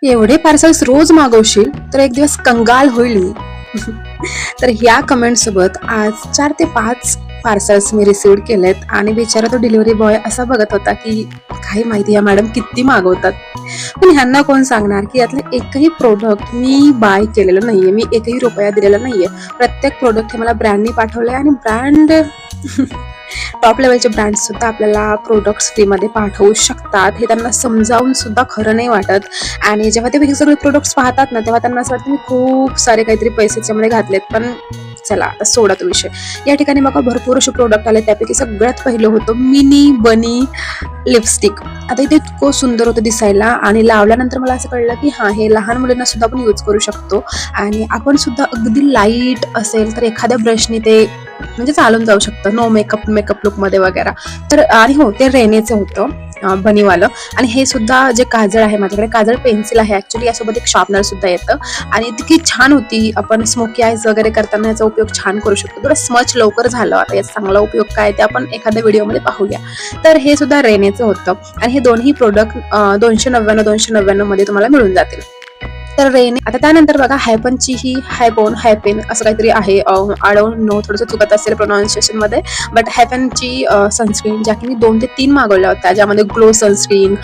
एवढे पार्सल्स रोज मागवशील तर एक दिवस कंगाल होईल मी. तर ह्या कमेंट सोबत आज 4 ते 5 पार्सल्स मी रिसीव्ह केलेत आणि बिचारा तो डिलिव्हरी बॉय असा बघत होता की काही माहिती या मॅडम किती मागवतात. पण ह्यांना कोण सांगणार की यातलं एकही प्रोडक्ट मी बाय केलेलं नाहीये, मी एकही रुपया दिलेला नाहीये. प्रत्येक प्रोडक्ट हे मला ब्रँडनी पाठवलंय आणि ब्रँड टॉप लेवलचे ब्रँड सुद्धा आपल्याला प्रोडक्ट्स फ्रीमध्ये पाठवू शकतात हे त्यांना समजावून सुद्धा खरं नाही वाटत. आणि जेव्हा ते वेगवेगळे प्रोडक्ट्स पाहतात ना तेव्हा त्यांना असं वाटतं मी खूप सारे काहीतरी पैसे त्याच्यामध्ये घातलेत. पण चला आता सोडा तो विषय. या ठिकाणी बघा भरपूर असे प्रोडक्ट आले. त्यापैकी सगळ्यात पहिलं होतं मिनी बनी लिपस्टिक. आता इथे इतकं सुंदर होतं दिसायला आणि लावल्यानंतर मला असं कळलं की हा हे लहान मुलींना सुद्धा आपण यूज करू शकतो आणि आपण सुद्धा अगदी लाईट असेल तर एखाद्या ब्रशनी ते म्हणजे चालून जाऊ शकतं. नो मेकअप लुकमध्ये वगैरे. तर आणि हो ते रेनेचं होतं बनीवालं. आणि हे सुद्धा जे काजळ आहे माझ्याकडे काजळ पेन्सिल आहे ऍक्च्युली, यासोबत एक शार्पनर सुद्धा येतं आणि इतकी छान होती. आपण स्मोकी आयज वगैरे करताना याचा उपयोग छान करू शकतो. थोडं स्मच लवकर झालं. आता याचा चांगला उपयोग काय ते आपण एखाद्या व्हिडिओमध्ये पाहूया. तर हे सुद्धा रेनेचं होतं आणि हे दोन्ही प्रोडक्ट 299 मध्ये तुम्हाला मिळून जातील. तर रेने. आता त्यानंतर बघा हॅपनची ही हॅपेन असं काहीतरी आहे. आय डोंट नो, थोडंसं चुकत असेल प्रोनाऊन्सिएशन मध्ये. बट हॅपनची सनस्क्रीन ज्या की मी 2 ते 3 मागवल्या होत्या, ज्यामध्ये glow sunscreen,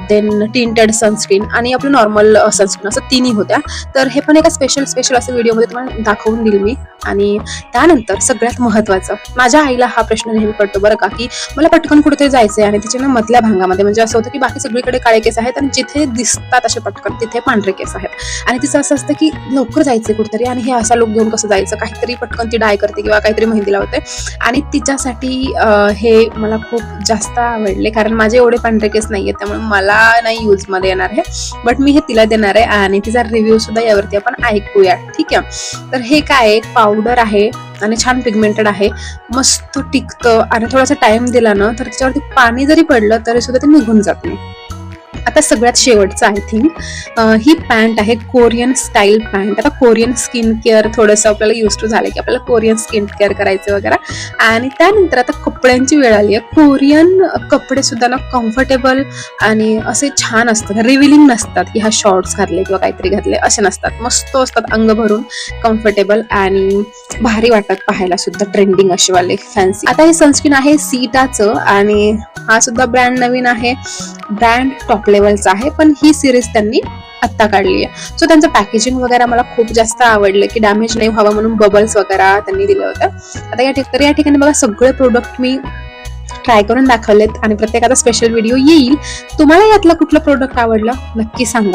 then tinted sunscreen आणि आपलं नॉर्मल सनस्क्रीन असं 3ही होत्या. तर हे पण एका स्पेशल असं व्हिडिओमध्ये तुम्हाला दाखवून दिली मी. आणि त्यानंतर सगळ्यात महत्त्वाचं, माझ्या आईला हा प्रश्न नेहमी पडतो बरं का, की मला पटकन कुठेतरी जायचंय आणि तिच्या ना मधल्या भागामध्ये म्हणजे असं होतं की बाकी सगळीकडे काळे केस आहेत आणि जिथे दिसतात असे पटकन तिथे पांढरे केस आहेत. आणि तिचं असं असतं की लवकर जायचंय कुठेतरी आणि हे असा लुक घेऊन कसं जायचं, काहीतरी पटकन ती डाय करते किंवा काहीतरी मेहंदी लावते. आणि तिच्यासाठी हे मला खूप जास्त आवडले कारण माझे एवढे पांढरे केस नाहीये, त्यामुळे मला नाही यूज मध्ये येणार आहे. बट मी हे तिला देणार आहे आणि तिचा रिव्ह्यू सुद्धा यावरती आपण ऐकूया. ठीक आहे. तर हे काय पावडर आहे आणि छान पिगमेंटेड आहे, मस्त टिकतं आणि थोडासा टाइम दिला ना तर त्याच्यावरती पाणी जरी पडलं तरी सुद्धा ते निघून जात नाही. आता सगळ्यात शेवटचं आय थिंक ही पॅन्ट आहे कोरियन स्टाईल पॅन्ट. आता कोरियन स्किन केअर थोडंसं आपल्याला यूज टू झालं की आपल्याला कोरियन स्किन केअर करायचं वगैरे. आणि त्यानंतर आता कपड्यांची वेळ आली आहे. कोरियन कपडे सुद्धा ना कम्फर्टेबल आणि असे छान असतात, रिव्हिलिंग नसतात की हा शॉर्ट्स घातले किंवा काहीतरी घातले असे नसतात. मस्त असतात, अंग भरून कम्फर्टेबल आणि भारी वाटतात पाहायला सुद्धा, ट्रेंडिंग असे वाले फॅन्सी. आता हे सनस्क्रीन आहे सीटाचं आणि हा सुद्धा ब्रँड नवीन आहे, ब्रँड टॉप लेवलचा आहे. पण ही सिरीज त्यांनी आत्ता काढली आहे. सो त्यांचं पॅकेजिंग वगैरे मला खूप जास्त आवडलं की डॅमेज नाही व्हावं म्हणून बबल्स वगैरे त्यांनी दिले होते. आता या ठिकाणी बघा सगळे प्रोडक्ट मी ट्राय करून दाखवलेत आणि प्रत्येकाचा स्पेशल व्हिडिओ येईल. तुम्हाला यातलं कुठलं प्रोडक्ट आवडलं नक्की सांगा.